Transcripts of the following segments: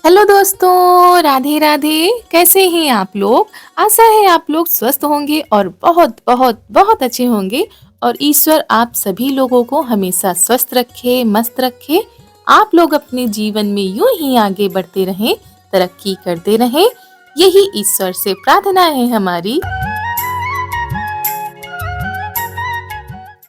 Hello दोस्तों, राधे राधे। कैसे हैं आप लोग? आशा है आप लोग स्वस्थ होंगे और बहुत बहुत बहुत अच्छे होंगे। और ईश्वर आप सभी लोगों को हमेशा स्वस्थ रखे, मस्त रखे। आप लोग अपने जीवन में यूं ही आगे बढ़ते रहें, तरक्की करते रहें। यही ईश्वर से प्रार्थना है हमारी।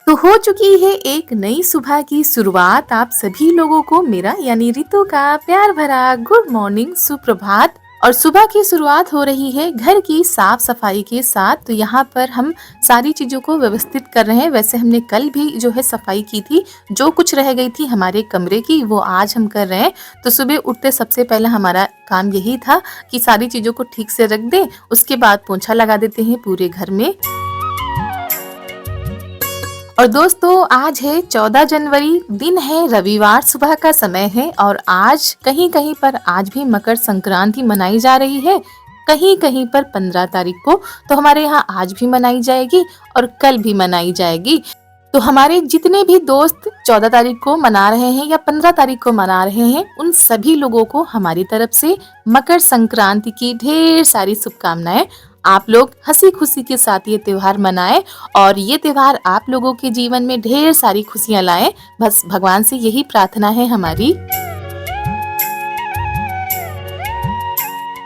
तो हो चुकी है एक नई सुबह की शुरुआत। आप सभी लोगों को मेरा यानी रितु का प्यार भरा गुड मॉर्निंग, सुप्रभात। और सुबह की शुरुआत हो रही है घर की साफ सफाई के साथ। तो यहाँ पर हम सारी चीजों को व्यवस्थित कर रहे हैं। वैसे हमने कल भी जो है सफाई की थी, जो कुछ रह गई थी हमारे कमरे की वो आज हम कर रहे हैं। तो सुबह उठते सबसे पहले हमारा काम यही था कि सारी चीजों को ठीक से रख दें, उसके बाद पोंछा लगा देते हैं पूरे घर में। और दोस्तों आज है 14 जनवरी, दिन है रविवार, सुबह का समय है। और आज कहीं कहीं पर आज भी मकर संक्रांति मनाई जा रही है, कहीं कहीं पर 15 तारीख को। तो हमारे यहाँ आज भी मनाई जाएगी और कल भी मनाई जाएगी। तो हमारे जितने भी दोस्त 14 तारीख को मना रहे हैं या 15 तारीख को मना रहे हैं, उन सभी लोगों को हमारी तरफ से मकर संक्रांति की ढेर सारी शुभकामनाएं। आप लोग हंसी खुशी के साथ ये त्योहार मनाएं और ये त्योहार आप लोगों के जीवन में ढेर सारी खुशियां लाए। बस भगवान से यही प्रार्थना है हमारी।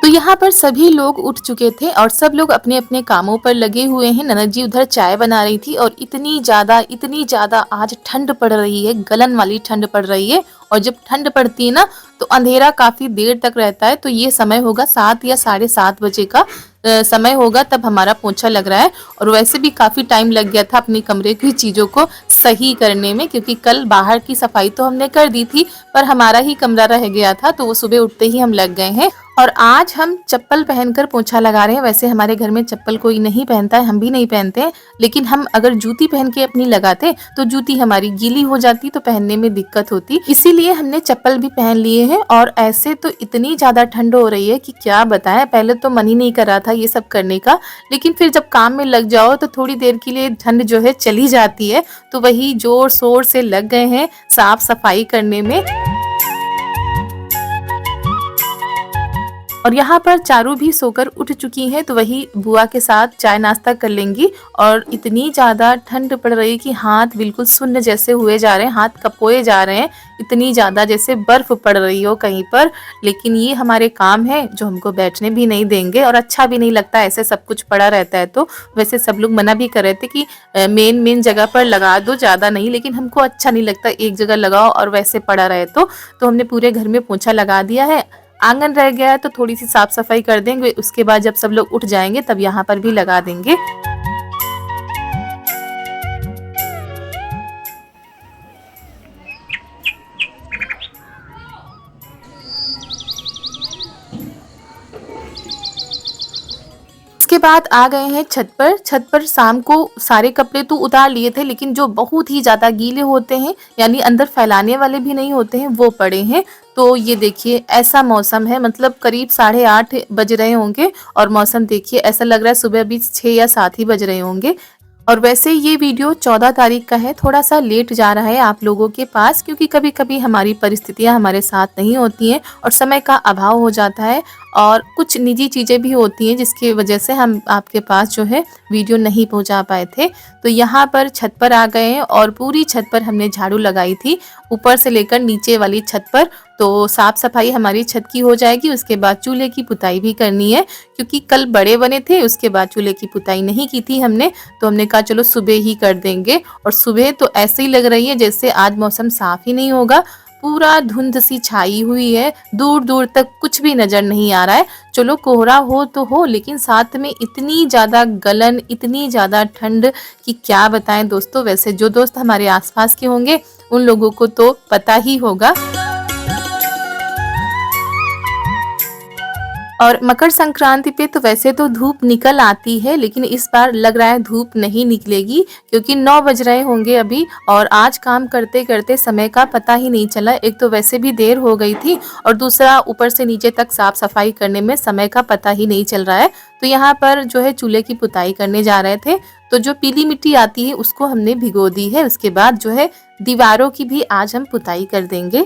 तो यहाँ पर सभी लोग उठ चुके थे और सब लोग अपने अपने कामों पर लगे हुए हैं। ननद जी उधर चाय बना रही थी और इतनी ज्यादा आज ठंड पड़ रही है, गलन वाली ठंड पड़ रही है। और जब ठंड पड़ती है ना तो अंधेरा काफी देर तक रहता है। तो ये समय होगा 7 या 7:30 बजे का समय होगा, तब हमारा पोंछा लग रहा है। और वैसे भी काफी टाइम लग गया था अपने कमरे की चीजों को सही करने में, क्योंकि कल बाहर की सफाई तो हमने कर दी थी पर हमारा ही कमरा रह गया था। तो वो सुबह उठते ही हम लग गए हैं। और आज हम चप्पल पहनकर पोंछा लगा रहे हैं। वैसे हमारे घर में चप्पल कोई नहीं पहनता है, हम भी नहीं पहनते हैं। लेकिन हम अगर जूती पहन के अपनी लगाते तो जूती हमारी गीली हो जाती, तो पहनने में दिक्कत होती। इसीलिए हमने चप्पल भी पहन लिए हैं। और ऐसे तो इतनी ज्यादा ठंड हो रही है कि क्या बताएं। पहले तो मन ही नहीं कर रहा था ये सब करने का, लेकिन फिर जब काम में लग जाओ तो थोड़ी देर के लिए ठंड जो है चली जाती है। तो वही जोर शोर से लग गए हैं साफ सफाई करने में। और यहाँ पर चारू भी सोकर उठ चुकी हैं, तो वही बुआ के साथ चाय नाश्ता कर लेंगी। और इतनी ज़्यादा ठंड पड़ रही है कि हाथ बिल्कुल सुन्न जैसे हुए जा रहे हैं, हाथ कपोए जा रहे हैं। इतनी ज़्यादा जैसे बर्फ पड़ रही हो कहीं पर। लेकिन ये हमारे काम है जो हमको बैठने भी नहीं देंगे और अच्छा भी नहीं लगता ऐसे सब कुछ पड़ा रहता है। तो वैसे सब लोग मना भी कर रहे थे कि मेन मेन जगह पर लगा दो, ज़्यादा नहीं। लेकिन हमको अच्छा नहीं लगता एक जगह लगाओ और वैसे पड़ा रहे। तो हमने पूरे घर में पोंछा लगा दिया है। आंगन रह गया है तो थोड़ी सी साफ सफाई कर देंगे, उसके बाद जब सब लोग उठ जाएंगे तब यहाँ पर भी लगा देंगे। उसके बाद आ गए हैं छत पर। छत पर शाम को सारे कपड़े तो उतार लिए थे, लेकिन जो बहुत ही ज्यादा गीले होते हैं यानी अंदर फैलाने वाले भी नहीं होते हैं वो पड़े हैं। तो ये देखिए ऐसा मौसम है, मतलब करीब 8:30 बज रहे होंगे और मौसम देखिए ऐसा लग रहा है सुबह अभी 6 या 7 ही बज रहे होंगे। और वैसे ये वीडियो 14 तारीख का है, थोड़ा सा लेट जा रहा है आप लोगों के पास, क्योंकि कभी कभी हमारी परिस्थितियां हमारे साथ नहीं होती हैं और समय का अभाव हो जाता है और कुछ निजी चीज़ें भी होती हैं जिसकी वजह से हम आपके पास जो है वीडियो नहीं पहुंचा पाए थे। तो यहाँ पर छत पर आ गए हैं और पूरी छत पर हमने झाड़ू लगाई थी, ऊपर से लेकर नीचे वाली छत पर। तो साफ सफाई हमारी छत की हो जाएगी, उसके बाद चूल्हे की पुताई भी करनी है, क्योंकि कल बड़े बने थे उसके बाद चूल्हे की पुताई नहीं की थी हमने। तो हमने कहा चलो सुबह ही कर देंगे। और सुबह तो ऐसे ही लग रही है जैसे आज मौसम साफ ही नहीं होगा, पूरा धुंध सी छाई हुई है, दूर दूर तक कुछ भी नजर नहीं आ रहा है। चलो कोहरा हो तो हो, लेकिन साथ में इतनी ज्यादा गलन, इतनी ज्यादा ठंड कि क्या बताएं दोस्तों। वैसे जो दोस्त हमारे आसपास के होंगे उन लोगों को तो पता ही होगा। और मकर संक्रांति पे तो वैसे तो धूप निकल आती है, लेकिन इस बार लग रहा है धूप नहीं निकलेगी, क्योंकि 9 बज रहे होंगे अभी। और आज काम करते करते समय का पता ही नहीं चला। एक तो वैसे भी देर हो गई थी और दूसरा ऊपर से नीचे तक साफ सफाई करने में समय का पता ही नहीं चल रहा है। तो यहाँ पर जो है चूल्हे की पुताई करने जा रहे थे, तो जो पीली मिट्टी आती है उसको हमने भिगो दी है। उसके बाद जो है दीवारों की भी आज हम पुताई कर देंगे।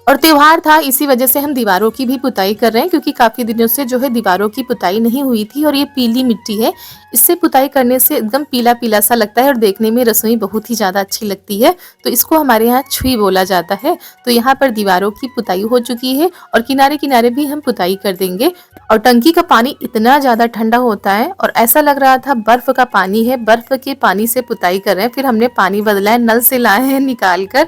और त्योहार था, इसी वजह से हम दीवारों की भी पुताई कर रहे हैं, क्योंकि काफ़ी दिनों से जो है दीवारों की पुताई नहीं हुई थी। और ये पीली मिट्टी है, इससे पुताई करने से एकदम पीला-पीला सा लगता है और देखने में रसोई बहुत ही ज़्यादा अच्छी लगती है। तो इसको हमारे यहाँ छुई बोला जाता है। तो यहाँ पर दीवारों की पुताई हो चुकी है और किनारे-किनारे भी हम पुताई कर देंगे। और टंकी का पानी इतना ज़्यादा ठंडा होता है और ऐसा लग रहा था बर्फ़ का पानी है, बर्फ़ के पानी से पुताई कर रहे हैं। फिर हमने पानी बदला है, नल से लाए हैं निकाल कर।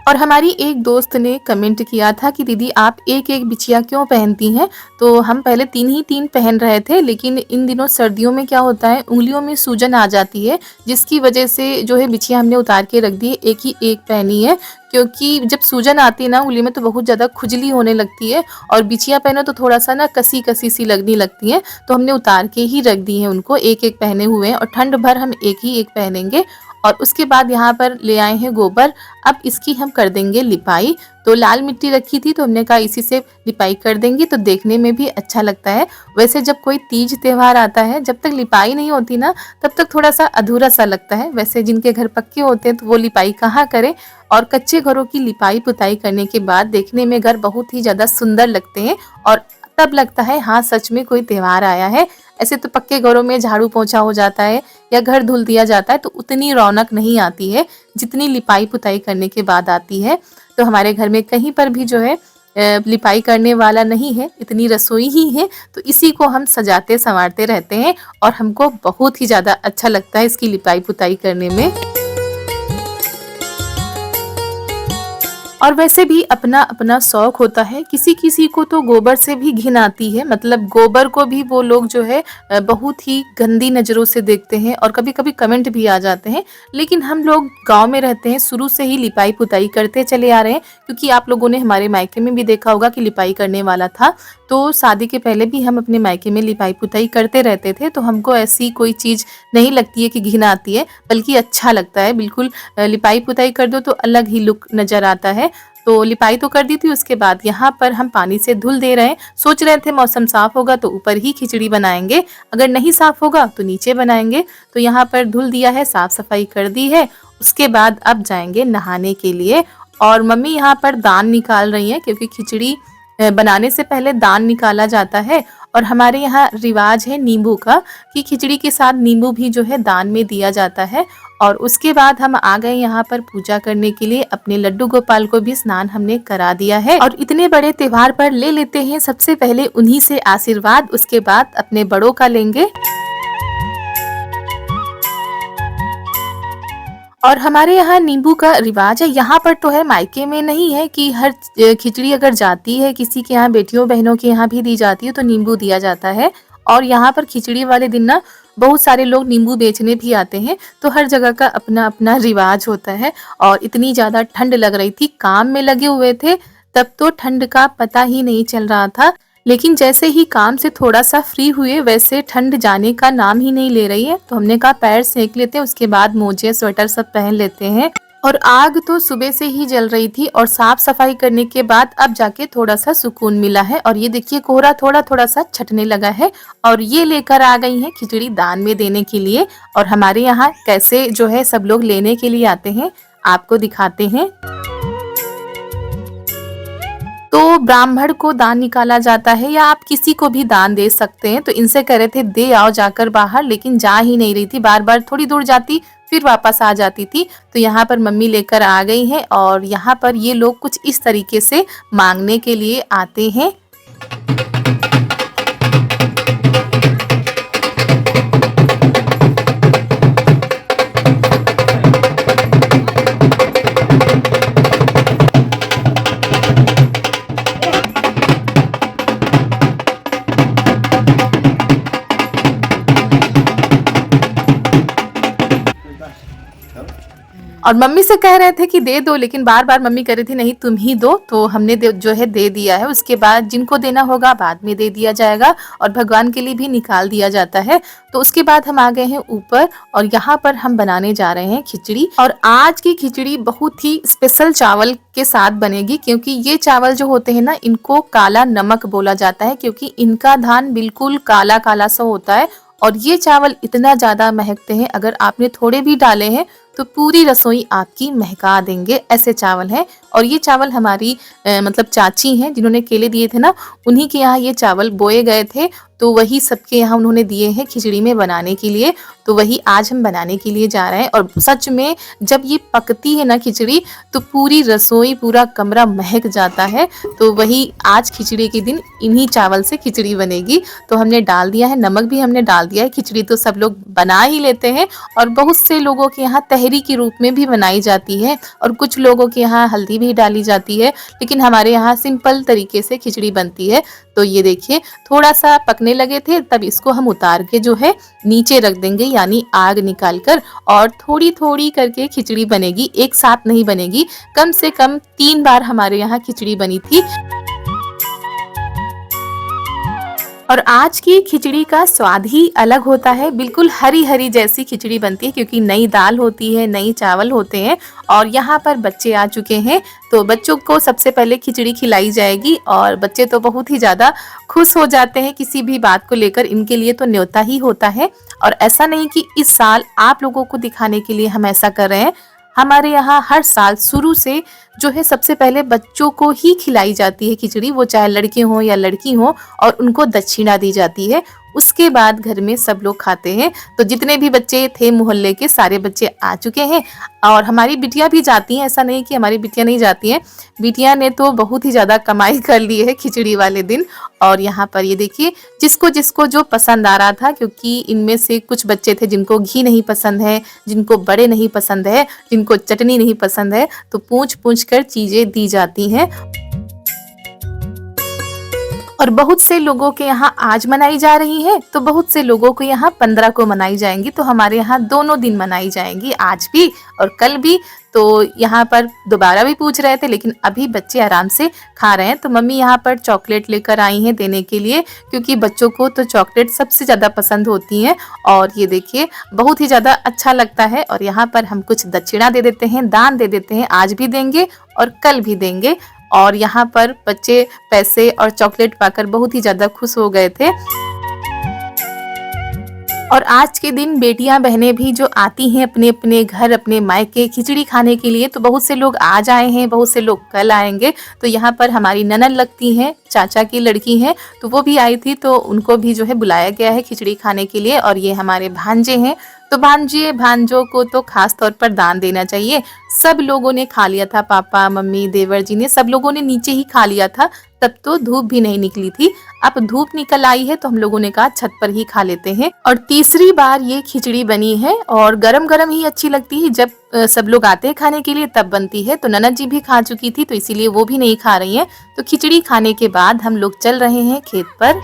और हमारी एक दोस्त ने कमेंट किया था कि दीदी आप एक-एक बिछिया क्यों पहनती हैं? तो हम पहले 3 ही 3 पहन रहे थे, लेकिन इन दिनों सर्दियों में क्या होता है, उँगलियों में सूजन आ जाती है, जिसकी वजह से जो है बिछिया हमने उतार के रख दी है, एक ही एक पहनी है। क्योंकि जब सूजन आती है ना उँगली में तो बहुत ज़्यादा खुजली होने लगती है और बिछिया पहनो तो थोड़ा-सा ना कसी-कसी सी लगने लगती है, तो हमने उतार के ही रख दी है उनको, एक-एक पहने हुए हैं और ठंड भर हम एक ही एक पहनेंगे। और उसके बाद यहाँ पर ले आए हैं गोबर, अब इसकी हम कर देंगे लिपाई। तो लाल मिट्टी रखी थी तो हमने कहा इसी से लिपाई कर देंगे तो देखने में भी अच्छा लगता है। वैसे जब कोई तीज त्योहार आता है, जब तक लिपाई नहीं होती ना तब तक थोड़ा सा अधूरा सा लगता है। वैसे जिनके घर पक्के होते हैं तो वो लिपाई कहाँ करें, और कच्चे घरों की लिपाई पुताई करने के बाद देखने में घर बहुत ही ज़्यादा सुंदर लगते हैं और तब लगता है हाँ सच में कोई त्योहार आया है। ऐसे तो पक्के घरों में झाड़ू पोंछा हो जाता है या घर धुल दिया जाता है तो उतनी रौनक नहीं आती है जितनी लिपाई पुताई करने के बाद आती है। तो हमारे घर में कहीं पर भी जो है लिपाई करने वाला नहीं है, इतनी रसोई ही है, तो इसी को हम सजाते संवारते रहते हैं और हमको बहुत ही ज़्यादा अच्छा लगता है इसकी लिपाई पुताई करने में। और वैसे भी अपना अपना शौक होता है, किसी किसी को तो गोबर से भी घिन आती है, मतलब गोबर को भी वो लोग जो है बहुत ही गंदी नज़रों से देखते हैं और कभी कभी कमेंट भी आ जाते हैं। लेकिन हम लोग गांव में रहते हैं, शुरू से ही लिपाई पुताई करते चले आ रहे हैं, क्योंकि आप लोगों ने हमारे मायके में भी देखा होगा कि लिपाई करने वाला था, तो शादी के पहले भी हम अपने मायके में लिपाई पुताई करते रहते थे। तो हमको ऐसी कोई चीज़ नहीं लगती है कि घिन आती है, बल्कि अच्छा लगता है। बिल्कुल लिपाई पुताई कर दो तो अलग ही लुक नज़र आता है। तो लिपाई तो कर दी थी, उसके बाद यहाँ पर हम पानी से धुल दे रहे हैं। सोच रहे थे मौसम साफ होगा तो ऊपर ही खिचड़ी बनाएंगे, अगर नहीं साफ होगा तो नीचे बनाएंगे। तो यहाँ पर धुल दिया है, साफ सफाई कर दी है। उसके बाद अब जाएंगे नहाने के लिए और मम्मी यहाँ पर दान निकाल रही हैं, क्योंकि खिचड़ी बनाने से पहले दान निकाला जाता है। और हमारे यहाँ रिवाज है नींबू का, कि खिचड़ी के साथ नींबू भी जो है दान में दिया जाता है। और उसके बाद हम आ गए यहाँ पर पूजा करने के लिए। अपने लड्डू गोपाल को भी स्नान हमने करा दिया है और इतने बड़े त्योहार पर ले लेते हैं सबसे पहले उन्हीं से आशीर्वाद, उसके बाद अपने बड़ों का लेंगे। और हमारे यहाँ नींबू का रिवाज है, यहाँ पर तो है, मायके में नहीं है कि हर खिचड़ी अगर जाती है किसी के यहाँ, बेटियों बहनों के यहाँ भी दी जाती है तो नींबू दिया जाता है। और यहाँ पर खिचड़ी वाले दिन ना बहुत सारे लोग नींबू बेचने भी आते हैं, तो हर जगह का अपना अपना रिवाज होता है। और इतनी ज़्यादा ठंड लग रही थी, काम में लगे हुए थे, तब तो ठंड का पता ही नहीं चल रहा था। लेकिन जैसे ही काम से थोड़ा सा फ्री हुए वैसे ठंड जाने का नाम ही नहीं ले रही है। तो हमने कहा पैर सेक लेते हैं, उसके बाद मोजे स्वेटर सब पहन लेते हैं। और आग तो सुबह से ही जल रही थी और साफ सफाई करने के बाद अब जाके थोड़ा सा सुकून मिला है। और ये देखिए कोहरा थोड़ा थोड़ा सा छटने लगा है और ये लेकर आ गई हैं खिचड़ी दान में देने के लिए। और हमारे यहाँ कैसे जो है सब लोग लेने के लिए आते हैं, आपको दिखाते हैं। तो ब्राह्मण को दान निकाला जाता है या आप किसी को भी दान दे सकते हैं। तो इनसे कह रहे थे दे आओ जाकर बाहर, लेकिन जा ही नहीं रही थी, बार बार थोड़ी दूर जाती फिर वापस आ जाती थी। तो यहाँ पर मम्मी लेकर आ गई हैं और यहाँ पर ये लोग कुछ इस तरीके से मांगने के लिए आते हैं। और मम्मी से कह रहे थे कि दे दो, लेकिन बार बार मम्मी कह रही थी नहीं तुम ही दो। तो हमने जो है दे दिया है। उसके बाद जिनको देना होगा बाद में दे दिया जाएगा और भगवान के लिए भी निकाल दिया जाता है। तो उसके बाद हम आ गए हैं ऊपर और यहाँ पर हम बनाने जा रहे हैं खिचड़ी। और आज की खिचड़ी बहुत ही स्पेशल चावल के साथ बनेगी, क्योंकि ये चावल जो होते हैं ना इनको काला नमक बोला जाता है, क्योंकि इनका धान बिल्कुल काला काला सा होता है। और ये चावल इतना ज़्यादा महकते हैं, अगर आपने थोड़े भी डाले हैं तो पूरी रसोई आपकी महका देंगे, ऐसे चावल हैं। और ये चावल हमारी मतलब चाची हैं जिन्होंने केले दिए थे ना, उन्हीं के यहाँ ये चावल बोए गए थे, तो वही सबके यहाँ उन्होंने दिए हैं खिचड़ी में बनाने के लिए। तो वही आज हम बनाने के लिए जा रहे हैं। और सच में जब ये पकती है ना खिचड़ी, तो पूरी रसोई पूरा कमरा महक जाता है। तो वही आज खिचड़ी के दिन इन्हीं चावल से खिचड़ी बनेगी। तो हमने डाल दिया है, नमक भी हमने डाल दिया है। खिचड़ी तो सब लोग बना ही लेते हैं, और बहुत से लोगों के यहाँ तहरी के रूप में भी बनाई जाती है, और कुछ लोगों के यहाँ हल्दी भी डाली जाती है, लेकिन हमारे यहाँ सिंपल तरीके से खिचड़ी बनती है। तो ये देखिए थोड़ा सा पकने लगे थे, तब इसको हम उतार के जो है नीचे रख देंगे, यानी आग निकाल कर, और थोड़ी थोड़ी करके खिचड़ी बनेगी, एक साथ नहीं बनेगी। कम से कम 3 बार हमारे यहाँ खिचड़ी बनी थी। और आज की खिचड़ी का स्वाद ही अलग होता है, बिल्कुल हरी हरी जैसी खिचड़ी बनती है, क्योंकि नई दाल होती है, नई चावल होते हैं। और यहाँ पर बच्चे आ चुके हैं, तो बच्चों को सबसे पहले खिचड़ी खिलाई जाएगी, और बच्चे तो बहुत ही ज़्यादा खुश हो जाते हैं किसी भी बात को लेकर, इनके लिए तो न्योता ही होता है। और ऐसा नहीं कि इस साल आप लोगों को दिखाने के लिए हम ऐसा कर रहे हैं, हमारे यहाँ हर साल शुरू से जो है सबसे पहले बच्चों को ही खिलाई जाती है खिचड़ी, वो चाहे लड़के हों या लड़की हों, और उनको दक्षिणा दी जाती है। उसके बाद घर में सब लोग खाते हैं। तो जितने भी बच्चे थे मोहल्ले के सारे बच्चे आ चुके हैं, और हमारी बिटियां भी जाती हैं, ऐसा नहीं कि हमारी बिटियां नहीं जाती हैं। बिटियां ने तो बहुत ही ज़्यादा कमाई कर ली है खिचड़ी वाले दिन। और यहाँ पर ये देखिए जिसको जिसको जो पसंद आ रहा था, क्योंकि इनमें से कुछ बच्चे थे जिनको घी नहीं पसंद है, जिनको बड़े नहीं पसंद है, जिनको चटनी नहीं पसंद है, तो पूछ पूछ कर चीज़ें दी जाती हैं। और बहुत से लोगों के यहाँ आज मनाई जा रही है, तो बहुत से लोगों को यहाँ 15 को मनाई जाएंगी। तो हमारे यहाँ दोनों दिन मनाई जाएंगी, आज भी और कल भी। तो यहाँ पर दोबारा भी पूछ रहे थे, लेकिन अभी बच्चे आराम से खा रहे हैं। तो मम्मी यहाँ पर चॉकलेट लेकर आई हैं देने के लिए, क्योंकि बच्चों को तो चॉकलेट सबसे ज़्यादा पसंद होती हैं। और ये देखिए बहुत ही ज़्यादा अच्छा लगता है। और यहाँ पर हम कुछ दक्षिणा दे देते हैं, दान दे देते हैं, आज भी देंगे और कल भी देंगे। और यहाँ पर बच्चे पैसे और चॉकलेट पाकर बहुत ही ज़्यादा खुश हो गए थे। और आज के दिन बेटियां बहनें भी जो आती हैं अपने अपने घर, अपने मायके खिचड़ी खाने के लिए, तो बहुत से लोग आज आए हैं, बहुत से लोग कल आएंगे। तो यहाँ पर हमारी ननद लगती हैं, चाचा की लड़की हैं, तो वो भी आई थी, तो उनको भी जो है बुलाया गया है खिचड़ी खाने के लिए। और ये हमारे भांजे हैं, तो भांजे भांजों को तो खास तौर पर दान देना चाहिए। सब लोगों ने खा लिया था, पापा मम्मी देवर जी ने, सब लोगों ने नीचे ही खा लिया था। तब तो धूप भी नहीं निकली थी, अब धूप निकल आई है, तो हम लोगों ने कहा छत पर ही खा लेते हैं। और तीसरी बार ये खिचड़ी बनी है, और गरम गरम ही अच्छी लगती है। जब सब लोग आते हैं खाने के लिए तब बनती है। तो ननद जी भी खा चुकी थी, तो इसीलिए वो भी नहीं खा रही हैं। तो खिचड़ी खाने के बाद हम लोग चल रहे हैं खेत पर।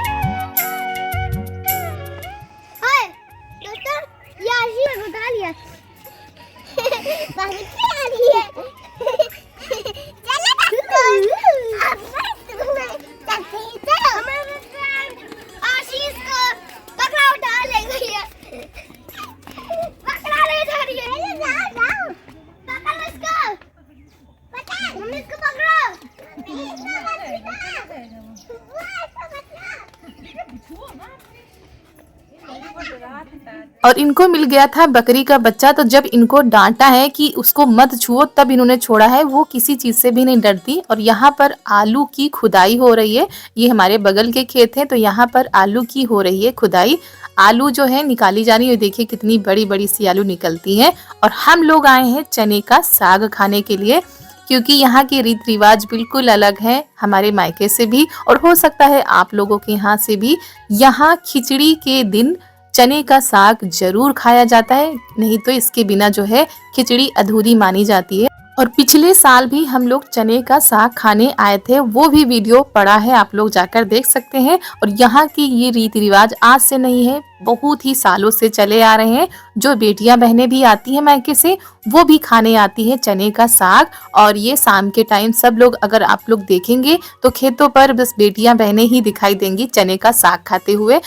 और इनको मिल गया था बकरी का बच्चा, तो जब इनको डांटा है कि उसको मत छुओ, तब इन्होंने छोड़ा है। वो किसी चीज से भी नहीं डरती। और यहाँ पर आलू की खुदाई हो रही है, ये हमारे बगल के खेत हैं, तो यहाँ पर आलू की हो रही है खुदाई। आलू जो है निकाली जा रही है, देखिए कितनी बड़ी बड़ी सी आलू निकलती हैं। और हम लोग आए हैं चने का साग खाने के लिए, क्योंकि यहाँ के रीति रिवाज बिल्कुल अलग है हमारे मायके से भी, और हो सकता है आप लोगों के यहाँ से भी। यहाँ खिचड़ी के दिन चने का साग जरूर खाया जाता है, नहीं तो इसके बिना जो है खिचड़ी अधूरी मानी जाती है। और पिछले साल भी हम लोग चने का साग खाने आए थे, वो भी वीडियो पड़ा है, आप लोग जाकर देख सकते हैं। और यहाँ की ये रीति रिवाज आज से नहीं है, बहुत ही सालों से चले आ रहे हैं। जो बेटियां बहनें भी आती हैं मायके से, वो भी खाने आती है चने का साग। और ये शाम के टाइम सब लोग, अगर आप लोग देखेंगे तो खेतों पर बस बेटियां बहनें ही दिखाई देंगी चने का साग खाते हुए।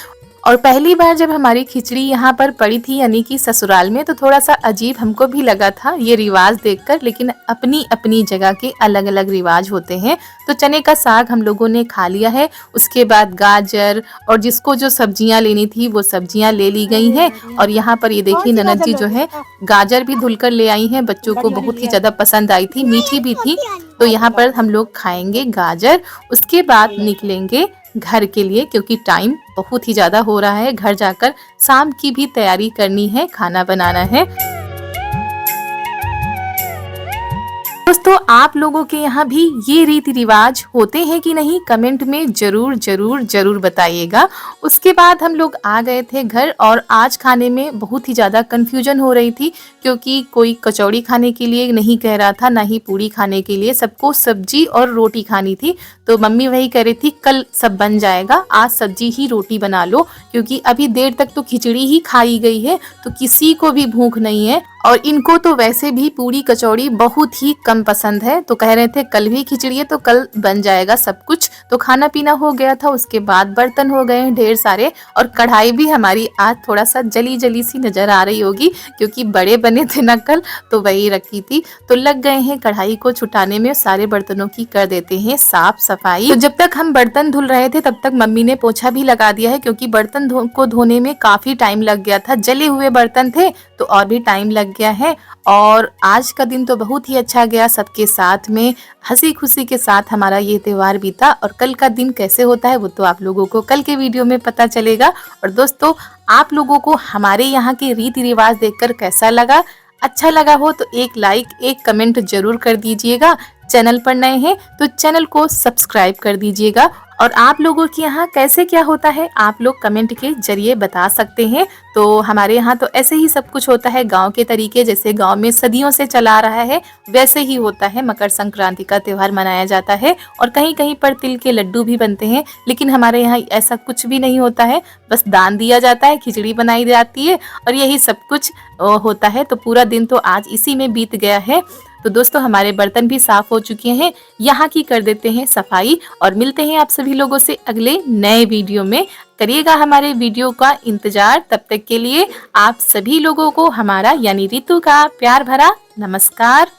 और पहली बार जब हमारी खिचड़ी यहाँ पर पड़ी थी यानी कि ससुराल में, तो थोड़ा सा अजीब हमको भी लगा था ये रिवाज देखकर, लेकिन अपनी अपनी जगह के अलग अलग रिवाज होते हैं। तो चने का साग हम लोगों ने खा लिया है, उसके बाद गाजर और जिसको जो सब्जियां लेनी थी वो सब्जियां ले ली गई हैं। और यहाँ पर ये देखिए ननद जी जो है गाजर भी धुलकर ले आई हैं, बच्चों को बहुत ही ज़्यादा पसंद आई थी, मीठी भी थी। तो यहाँ पर हम लोग खाएंगे गाजर, उसके बाद निकलेंगे घर के लिए क्योंकि टाइम बहुत ही ज़्यादा हो रहा है। घर जाकर शाम की भी तैयारी करनी है, खाना बनाना है। दोस्तों आप लोगों के यहाँ भी ये रीति रिवाज होते हैं कि नहीं, कमेंट में जरूर जरूर जरूर बताइएगा। उसके बाद हम लोग आ गए थे घर और आज खाने में बहुत ही ज़्यादा कंफ्यूजन हो रही थी क्योंकि कोई कचौड़ी खाने के लिए नहीं कह रहा था, ना ही पूड़ी खाने के लिए, सबको सब्जी और रोटी खानी थी। तो मम्मी वही कह रही थी कल सब बन जाएगा, आज सब्जी ही रोटी बना लो क्योंकि अभी देर तक तो खिचड़ी ही खाई गई है, तो किसी को भी भूख नहीं है। और इनको तो वैसे भी पूड़ी कचौड़ी बहुत ही कम पसंद है, तो कह रहे थे कल भी खिचड़ी है तो कल बन जाएगा सब कुछ। तो खाना पीना हो गया था, उसके बाद बर्तन हो गए ढेर सारे और कढ़ाई भी हमारी आज थोड़ा सा जली जली सी नजर आ रही होगी क्योंकि बड़े बने थे ना कल, तो वही रखी थी। तो लग गए हैं कढ़ाई को छुटाने में, सारे बर्तनों की कर देते हैं साफ सफाई। तो जब तक हम बर्तन धुल रहे थे तब तक मम्मी ने पोछा भी लगा दिया है क्योंकि बर्तन को धोने में काफी टाइम लग गया था, जले हुए बर्तन थे तो और भी टाइम लग गया है। और आज का दिन तो बहुत ही अच्छा गया, सबके साथ में हंसी खुशी के साथ हमारा ये त्योहार बीता। और कल का दिन कैसे होता है वो तो आप लोगों को कल के वीडियो में पता चलेगा। और दोस्तों आप लोगों को हमारे यहाँ के रीति रिवाज देखकर कैसा लगा, अच्छा लगा हो तो एक लाइक एक कमेंट जरूर कर दीजिएगा। चैनल पर नए हैं तो चैनल को सब्सक्राइब कर दीजिएगा। और आप लोगों के यहाँ कैसे क्या होता है आप लोग कमेंट के जरिए बता सकते हैं। तो हमारे यहाँ तो ऐसे ही सब कुछ होता है गांव के तरीके, जैसे गांव में सदियों से चला रहा है वैसे ही होता है। मकर संक्रांति का त्यौहार मनाया जाता है और कहीं कहीं पर तिल के लड्डू भी बनते हैं, लेकिन हमारे यहाँ ऐसा कुछ भी नहीं होता है। बस दान दिया जाता है, खिचड़ी बनाई जाती है और यही सब कुछ होता है। तो पूरा दिन तो आज इसी में बीत गया है। तो दोस्तों हमारे बर्तन भी साफ हो चुके हैं, यहाँ की कर देते हैं सफाई और मिलते हैं आप सभी लोगों से अगले नए वीडियो में। करिएगा हमारे वीडियो का इंतजार। तब तक के लिए आप सभी लोगों को हमारा यानी रितु का प्यार भरा नमस्कार।